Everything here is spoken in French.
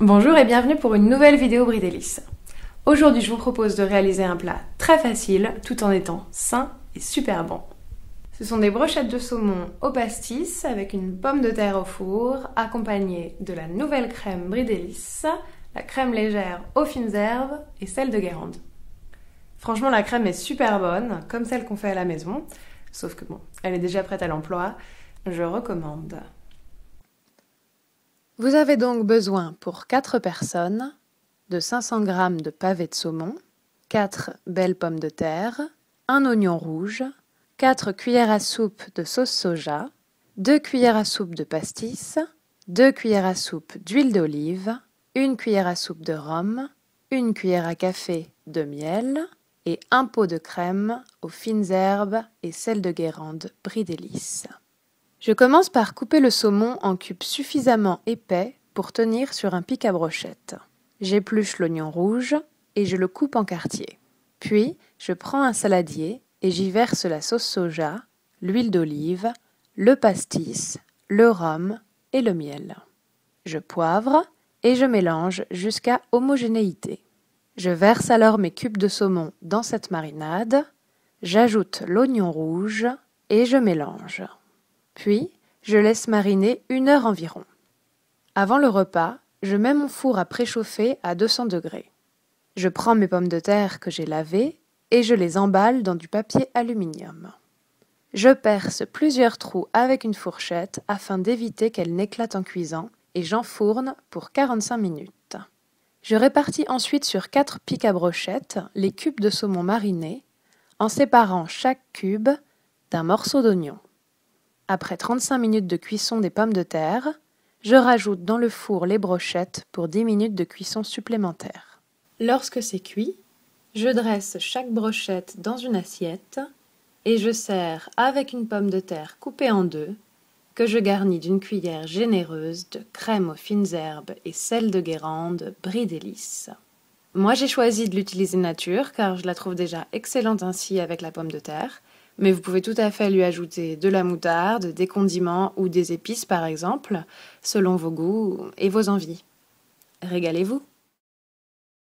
Bonjour et bienvenue pour une nouvelle vidéo Brie Délices. Aujourd'hui, je vous propose de réaliser un plat très facile tout en étant sain et super bon. Ce sont des brochettes de saumon au pastis avec une pomme de terre au four accompagnée de la nouvelle crème Brie Délices, la crème légère aux fines herbes et celle de Guérande. Franchement, la crème est super bonne, comme celle qu'on fait à la maison, sauf que bon, elle est déjà prête à l'emploi, je recommande. Vous avez donc besoin pour 4 personnes de 500 g de pavés de saumon, 4 belles pommes de terre, un oignon rouge, 4 cuillères à soupe de sauce soja, 2 cuillères à soupe de pastis, 2 cuillères à soupe d'huile d'olive, 1 cuillère à soupe de rhum, 1 cuillère à café de miel et un pot de crème aux fines herbes et sel de Guérande Brie Délices. Je commence par couper le saumon en cubes suffisamment épais pour tenir sur un pic à brochette. J'épluche l'oignon rouge et je le coupe en quartiers. Puis, je prends un saladier et j'y verse la sauce soja, l'huile d'olive, le pastis, le rhum et le miel. Je poivre et je mélange jusqu'à homogénéité. Je verse alors mes cubes de saumon dans cette marinade, j'ajoute l'oignon rouge et je mélange. Puis, je laisse mariner 1 heure environ. Avant le repas, je mets mon four à préchauffer à 200 degrés. Je prends mes pommes de terre que j'ai lavées et je les emballe dans du papier aluminium. Je perce plusieurs trous avec une fourchette afin d'éviter qu'elles n'éclatent en cuisant et j'enfourne pour 45 minutes. Je répartis ensuite sur 4 pics à brochette les cubes de saumon marinés en séparant chaque cube d'un morceau d'oignon. Après 35 minutes de cuisson des pommes de terre, je rajoute dans le four les brochettes pour 10 minutes de cuisson supplémentaire. Lorsque c'est cuit, je dresse chaque brochette dans une assiette et je sers avec une pomme de terre coupée en 2 que je garnis d'une cuillère généreuse de crème aux fines herbes et sel de Guérande Brie Délices. Moi j'ai choisi de l'utiliser nature car je la trouve déjà excellente ainsi avec la pomme de terre. Mais vous pouvez tout à fait lui ajouter de la moutarde, des condiments ou des épices par exemple, selon vos goûts et vos envies. Régalez-vous!